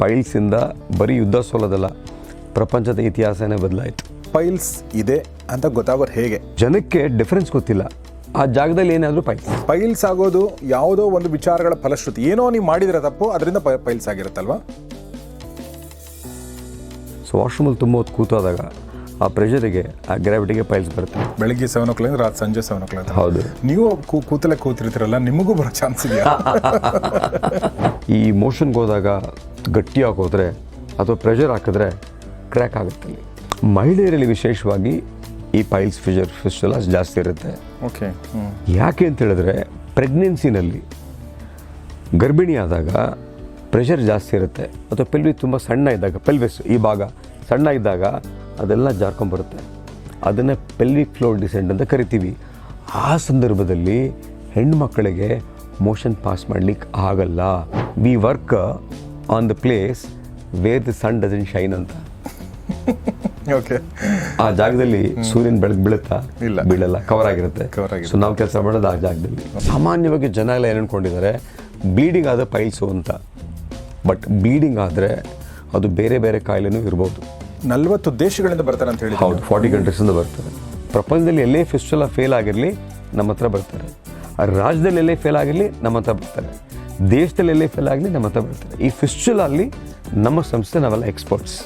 ಪೈಲ್ಸಿಂದ ಬರೀ ಯುದ್ಧ ಸೋಲೋದಲ್ಲ, ಪ್ರಪಂಚದ ಇತಿಹಾಸನೇ ಬದಲಾಯಿತು. ಪೈಲ್ಸ್ ಇದೆ ಅಂತ ಗೊತ್ತಾಗೋದು ಹೇಗೆ? ಜನಕ್ಕೆ ಡಿಫ್ರೆನ್ಸ್ ಗೊತ್ತಿಲ್ಲ, ಆ ಜಾಗದಲ್ಲಿ ಏನಾದರೂ ಪೈಲ್ಸ್ ಆಗೋದು ಯಾವುದೋ ಒಂದು ವಿಚಾರಗಳ ಫಲಶ್ರುತಿ. ಏನೋ ನೀವು ಮಾಡಿದ್ರೆ ತಪ್ಪು, ಅದರಿಂದ ಪೈಲ್ಸ್ ಆಗಿರುತ್ತಲ್ವಾ? ಸೊ ವಾಶ್ರೂಮಲ್ಲಿ ತುಂಬ ಹೊತ್ತು ಕೂತಾದಾಗ ಆ ಪ್ರೆಷರಿಗೆ, ಆ ಗ್ರಾವಿಟಿಗೆ ಪೈಲ್ಸ್ ಬರುತ್ತೆ. ಬೆಳಿಗ್ಗೆ 7 o'clock ರಾತ್ರಿ ಸಂಜೆ 7 o'clock. ಹೌದು. ನೀವು ಕೂತಲೇ ಕೂತಿರ್ತೀರಲ್ಲ, ನಿಮಗೂ ಬರೋ ಚಾನ್ಸ್ ಇದೆಯಾ? ಈ ಮೋಷನ್ಗೆ ಹೋದಾಗ ಗಟ್ಟಿಯಾಗಿ ಹೋದರೆ ಅಥವಾ ಪ್ರೆಷರ್ ಹಾಕಿದ್ರೆ ಕ್ರ್ಯಾಕ್ ಆಗುತ್ತೆ. ಮಹಿಳೆಯರಲ್ಲಿ ವಿಶೇಷವಾಗಿ ಈ ಪೈಲ್ಸ್ ಫಿಸ್ಟುಲಾಸ್ ಜಾಸ್ತಿ ಇರುತ್ತೆ. ಓಕೆ. ಯಾಕೆ ಅಂತ ಹೇಳಿದ್ರೆ, ಪ್ರೆಗ್ನೆನ್ಸಿನಲ್ಲಿ ಗರ್ಭಿಣಿ ಆದಾಗ ಪ್ರೆಷರ್ ಜಾಸ್ತಿ ಇರುತ್ತೆ, ಅಥವಾ ಪೆಲ್ವಿ ತುಂಬ ಸಣ್ಣ ಇದ್ದಾಗ, ಪೆಲ್ವಿಸ್ ಈ ಭಾಗ ಸಣ್ಣ ಇದ್ದಾಗ ಅದೆಲ್ಲ ಜಾರ್ಕೊಂಬರುತ್ತೆ. ಅದನ್ನು ಪೆಲ್ವಿಕ್ ಫ್ಲೋರ್ ಡಿಸೆಂಟ್ ಅಂತ ಕರಿತೀವಿ. ಆ ಸಂದರ್ಭದಲ್ಲಿ ಹೆಣ್ಣುಮಕ್ಕಳಿಗೆ ಮೋಷನ್ ಪಾಸ್ ಮಾಡಲಿಕ್ಕೆ ಆಗಲ್ಲ. We work on the place where the sun doesn't shine ಅಂತ. ಓಕೆ. ಆ ಜಾಗದಲ್ಲಿ ಸೂರ್ಯನ ಬೆಳಕು ಬೀಳುತ್ತಾ? ಇಲ್ಲ, ಬೀಳಲ್ಲ, ಕವರ್ ಆಗಿರುತ್ತೆ. ಸೊ ನಾವು ಕೆಲಸ ಮಾಡೋದು ಆ ಜಾಗದಲ್ಲಿ. ಸಾಮಾನ್ಯವಾಗಿ ಜನ ಎಲ್ಲ ಏನು ಅನ್ಕೊಂಡಿದ್ದಾರೆ, ಬ್ಲೀಡಿಂಗ್ ಆದರೆ ಪೈಲ್ಸು ಅಂತ. ಬಟ್ ಬ್ಲೀಡಿಂಗ್ ಆದರೆ ಅದು ಬೇರೆ ಬೇರೆ ಕಾಯಿಲೆನೂ ಇರ್ಬೋದು. 40 ದೇಶಗಳಿಂದ ಬರ್ತಾರೆ ಅಂತ ಹೇಳಿ? ಹೌದು, 40 ಕಂಟ್ರೀಸಿಂದ ಬರ್ತಾರೆ. ಪ್ರಪಂಚದಲ್ಲಿ ಎಲ್ಲೇ ಫಿಸ್ಟುಲಾ ಫೇಲ್ ಆಗಿರಲಿ ನಮ್ಮ ಹತ್ರ ಬರ್ತಾರೆ. ರಾಜ್ಯದಲ್ಲಿ ಎಲ್ಲೇ ಫೇಲ್ ಆಗಿರಲಿ ನಮ್ಮ ಹತ್ರ ಬರ್ತಾರೆ. ದೇಶದಲ್ಲಿ ಎಲ್ಲೇ ಫೇಲ್ ಆಗಲಿ ನಮ್ಮ ಹತ್ರ ಬರ್ತಾರೆ. ಈ ಫಿಸ್ಟುಲಾ ಅಲ್ಲಿ ನಮ್ಮ ಸಂಸ್ಥೆ ನಾವೆಲ್ಲ ಎಕ್ಸ್ಪರ್ಟ್ಸ್.